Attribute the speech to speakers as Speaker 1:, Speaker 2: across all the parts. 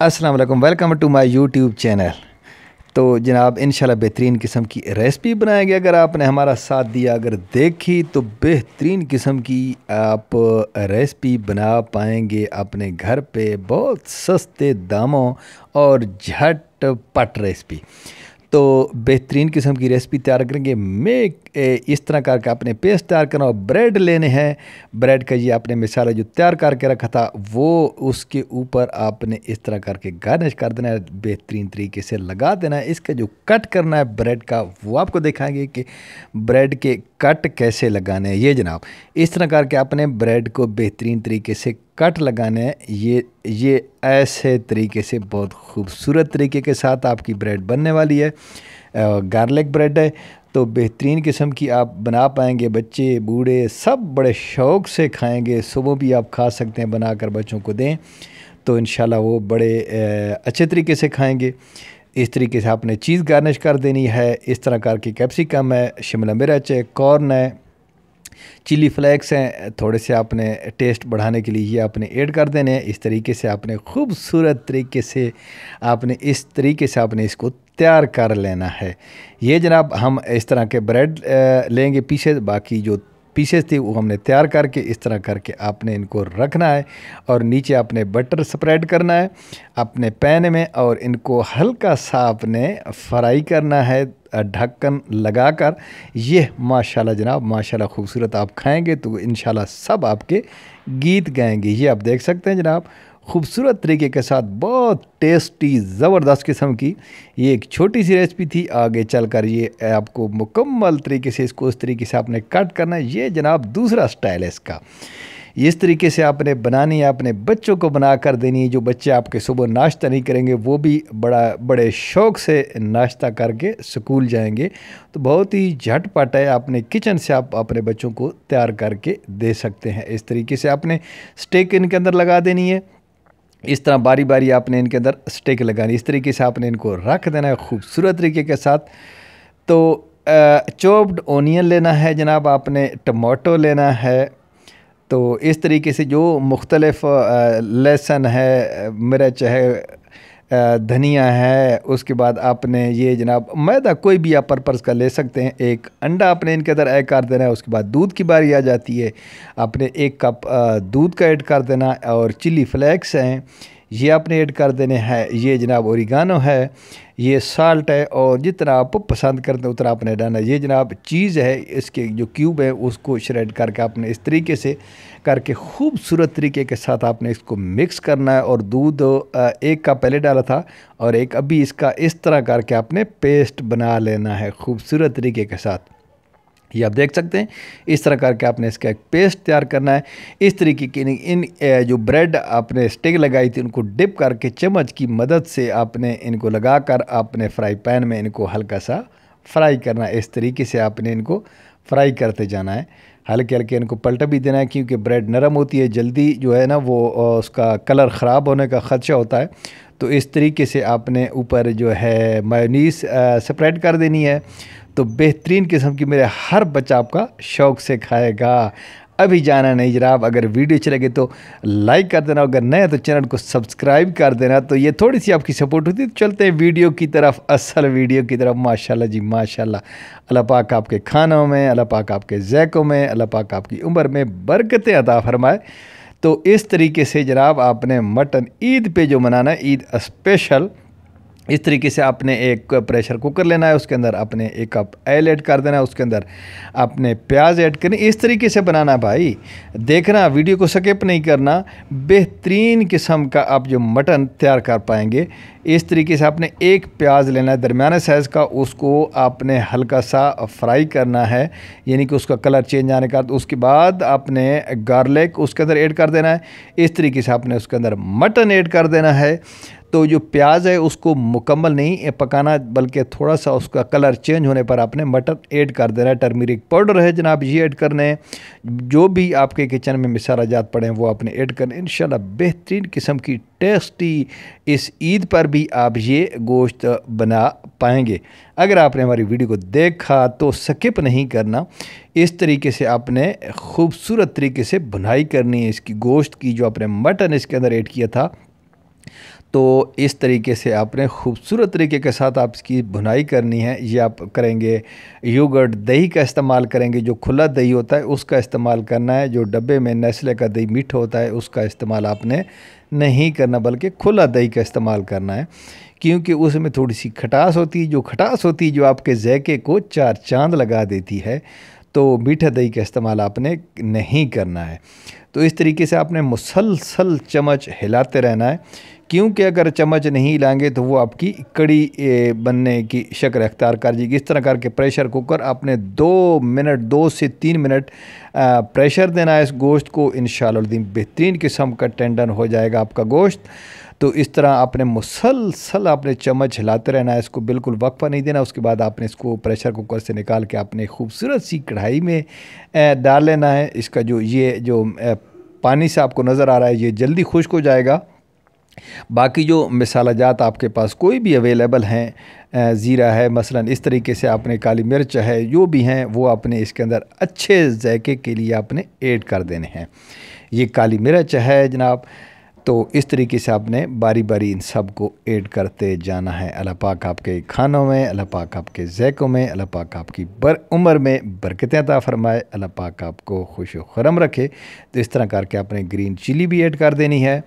Speaker 1: अस्सलाम वालेकुम, welcome to my YouTube channel. तो जनाब इंशाल्लाह बेहतरीन किस्म की रेसिपी बनाएंगे। अगर आपने हमारा साथ दिया, अगर देखी तो बेहतरीन किस्म की आप रेसिपी बना पाएंगे अपने घर पे बहुत सस्ते दामों और झटपट रेसिपी। तो बेहतरीन किस्म की रेसिपी तैयार करेंगे। इस तरह करके आपने पेस्ट तैयार करना और ब्रेड लेने हैं। ब्रेड का ये आपने मिसाला जो तैयार करके रखा था वो उसके ऊपर आपने इस तरह करके गार्निश कर देना है, बेहतरीन तरीके से लगा देना है। इसका जो कट करना है ब्रेड का वो आपको दिखाएंगे कि ब्रेड के कट कैसे लगाने हैं। ये जनाब इस तरह करके आपने ब्रेड को बेहतरीन तरीके से कट लगाने हैं। ये ऐसे तरीके से बहुत खूबसूरत तरीके के साथ आपकी ब्रेड बनने वाली है। गार्लिक ब्रेड है तो बेहतरीन किस्म की आप बना पाएंगे। बच्चे बूढ़े सब बड़े शौक़ से खाएंगे। सुबह भी आप खा सकते हैं, बनाकर बच्चों को दें तो इंशाल्लाह वो बड़े अच्छे तरीके से खाएंगे। इस तरीके से आपने चीज़ गार्निश कर देनी है। इस तरह करके कैप्सिकम है, शिमला मिर्च है, कॉर्न है, चिली फ्लेक्स हैं, थोड़े से आपने टेस्ट बढ़ाने के लिए ये आपने ऐड कर देने हैं। इस तरीके से आपने खूबसूरत तरीके से आपने इस तरीके से आपने इसको तैयार कर लेना है। ये जनाब हम इस तरह के ब्रेड लेंगे पीसेस, बाकी जो पीसेस थे वो हमने तैयार करके इस तरह करके आपने इनको रखना है और नीचे आपने बटर स्प्रेड करना है अपने पैन में और इनको हल्का सा आपने फ्राई करना है ढक्कन लगाकर। ये माशाल्लाह जनाब माशाल्लाह खूबसूरत आप खाएंगे तो इंशाल्लाह सब आपके गीत गाएंगे। ये आप देख सकते हैं जनाब खूबसूरत तरीके के साथ बहुत टेस्टी ज़बरदस्त किस्म की ये एक छोटी सी रेसिपी थी। आगे चलकर ये आपको मुकम्मल तरीके से इसको उस तरीके से आपने कट करना है। ये जनाब दूसरा स्टाइल है इसका। इस तरीके से आपने बनानी है, अपने बच्चों को बना कर देनी है। जो बच्चे आपके सुबह नाश्ता नहीं करेंगे वो भी बड़े शौक़ से नाश्ता करके स्कूल जाएंगे। तो बहुत ही झटपट है, अपने किचन से आप अपने बच्चों को तैयार करके दे सकते हैं। इस तरीके से आपने स्टिक इनके अंदर लगा देनी है। इस तरह बारी बारी आपने इनके अंदर स्टिक लगानी। इस तरीके से आपने इनको रख देना है खूबसूरत तरीके के साथ। तो चॉप्ड ओनियन लेना है जनाब, आपने टमाटो लेना है। तो इस तरीके से जो मुख्तलिफ लहसुन है, मिर्च है, धनिया है, उसके बाद आपने ये जनाब मैदा कोई भी आप पर्पज़ का ले सकते हैं। एक अंडा आपने इनके अंदर ऐड कर देना है। उसके बाद दूध की बारी आ जाती है, आपने 1 कप दूध का ऐड कर देना और चिली फ्लेक्स हैं ये आपने ऐड कर देने हैं। ये जनाब ओरिगानो है, ये साल्ट है और जितना आप पसंद करते हैं उतना आपने डालना है। ये जनाब चीज़ है, इसके जो क्यूब है उसको श्रेड करके आपने इस तरीके से करके खूबसूरत तरीके के साथ आपने इसको मिक्स करना है। और दूध 1 कप पहले डाला था और एक अभी इसका इस तरह करके आपने पेस्ट बना लेना है खूबसूरत तरीके के साथ। ये आप देख सकते हैं इस तरह करके आपने इसका एक पेस्ट तैयार करना है। इस तरीके की इन जो ब्रेड आपने स्टिक लगाई थी उनको डिप करके चम्मच की मदद से आपने इनको लगाकर आपने फ्राई पैन में इनको हल्का सा फ्राई करना है। इस तरीके से आपने इनको फ्राई करते जाना है, हल्के हल्के इनको पलटा भी देना है क्योंकि ब्रेड नरम होती है, जल्दी जो है ना वो उसका कलर ख़राब होने का ख़दशा होता है। तो इस तरीके से आपने ऊपर जो है मायोनीज़ स्प्रेड कर देनी है। तो बेहतरीन किस्म की मेरे हर बच्चा आपका शौक़ से खाएगा। अभी जाना नहीं जनाब, अगर वीडियो अच्छी लगे तो लाइक कर देना, अगर नया तो चैनल को सब्सक्राइब कर देना। तो ये थोड़ी सी आपकी सपोर्ट होती है। तो चलते हैं वीडियो की तरफ, असल वीडियो की तरफ। माशाल्लाह जी माशाल्लाह, अल्लाह पाक आपके खानों में, अल्लाह पाक आपके ज़ैक़ों में, अल्लाह पाक आपकी उम्र में बरकतें अता फरमाए। तो इस तरीके से जनाब आपने मटन ईद पे जो मनाना है, ईद स्पेशल, इस तरीके से आपने एक प्रेशर कुकर लेना है, उसके अंदर आपने 1 कप ऑयल ऐड कर देना है, उसके अंदर आपने प्याज ऐड करनी। इस तरीके से बनाना भाई, देखना वीडियो को स्किप नहीं करना। बेहतरीन किस्म का आप जो मटन तैयार कर पाएंगे। इस तरीके से आपने 1 प्याज लेना है दरमियाने साइज़ का, उसको आपने हल्का सा फ्राई करना है यानी कि उसका कलर चेंज आने का। उसके बाद आपने गार्लिक उसके अंदर ऐड कर देना है। इस तरीके से आपने उसके अंदर मटन ऐड कर देना है। तो जो प्याज है उसको मुकम्मल नहीं पकाना बल्कि थोड़ा सा उसका कलर चेंज होने पर आपने मटन ऐड कर देना है। टर्मरिक पाउडर है जनाब ये ऐड करने हैं। जो भी आपके किचन में मसाला जात पड़े हैं वो आपने ऐड करने। इंशाल्लाह बेहतरीन किस्म की टेस्टी इस ईद पर भी आप ये गोश्त बना पाएंगे। अगर आपने हमारी वीडियो को देखा तो स्किप नहीं करना। इस तरीके से आपने खूबसूरत तरीके से बुनाई करनी है इसकी गोश्त की। जो आपने मटन इसके अंदर ऐड किया था तो इस तरीके से आपने खूबसूरत तरीके के साथ आप इसकी भुनाई करनी है। ये आप करेंगे योगर्ट दही का इस्तेमाल करेंगे, जो खुला दही होता है उसका इस्तेमाल करना है। जो डब्बे में नेस्ले का दही मीठा होता है उसका इस्तेमाल आपने नहीं करना, बल्कि खुला दही का इस्तेमाल करना है, क्योंकि उसमें थोड़ी सी खटास होती है। जो खटास होती है जो आपके ज़ायके को चार चांद लगा देती है। तो मीठा दही का इस्तेमाल आपने नहीं करना है। तो इस तरीके से आपने मुसलसल चम्मच हिलाते रहना है, क्योंकि अगर चम्मच नहीं हिलाएंगे तो वो आपकी कड़ी बनने की शक्ल अख्तियार कर जाएगी। इस तरह करके प्रेशर कुकर आपने 2 से 3 मिनट प्रेशर देना है इस गोश्त को। इंशाअल्लाह बेहतरीन किस्म का टेंडर हो जाएगा आपका गोश्त। तो इस तरह आपने मुसलसल आपने चम्मच हिलाते रहना है, इसको बिल्कुल वक्फा नहीं देना। उसके बाद आपने इसको प्रेशर कुकर से निकाल के आपने खूबसूरत सी कढ़ाई में डाल लेना है। इसका जो पानी से आपको नज़र आ रहा है ये जल्दी खुश्क हो जाएगा। बाकी जो मसाला जात आपके पास कोई भी अवेलेबल हैं, ज़ीरा है मसलन, इस तरीके से आपने काली मिर्च है, जो भी हैं वो आपने इसके अंदर अच्छे जायके के लिए आपने ऐड कर देने हैं। ये काली मिर्च है जनाब, तो इस तरीके से आपने बारी बारी इन सब को ऐड करते जाना है। अल्लाह पाक आपके खानों में, अल्लाह पाक आपके ज़ायकों में, अल्लाह पाक आपकी उम्र में बरकतें अता फरमाए, अल्लाह पाक आपको खुश व खुरम रखे। तो इस तरह करके आपने ग्रीन चिली भी ऐड कर देनी है।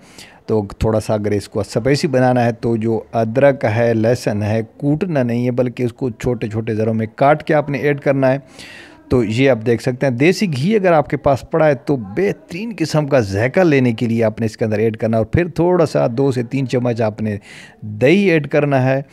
Speaker 1: तो थोड़ा सा अगर इसको स्पाइसी बनाना है तो जो अदरक है, लहसुन है, कूटना नहीं है बल्कि उसको छोटे छोटे ज़रों में काट के आपने ऐड करना है। तो ये आप देख सकते हैं। देसी घी अगर आपके पास पड़ा है तो बेहतरीन किस्म का जायका लेने के लिए आपने इसके अंदर ऐड करना है। और फिर थोड़ा सा 2 से 3 चम्मच आपने दही ऐड करना है,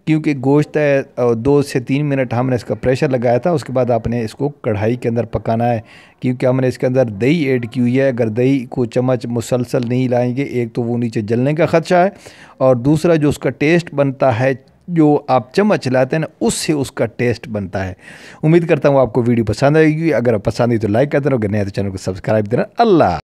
Speaker 1: क्योंकि गोश्त है 2 से 3 मिनट हमने इसका प्रेशर लगाया था। उसके बाद आपने इसको कढ़ाई के अंदर पकाना है, क्योंकि हमने इसके अंदर दही ऐड की हुई है। अगर दही को चम्मच मुसलसल नहीं लाएंगे, एक तो वो नीचे जलने का ख़दशा है, और दूसरा जो उसका टेस्ट बनता है जो आप चम्मच लाते हैं ना, उससे उसका टेस्ट बनता है। उम्मीद करता हूँ आपको वीडियो पसंद आएगी। अगर पसंद आई तो लाइक कर देना, अगर नहीं तो चैनल को सब्सक्राइब देना। अल्लाह।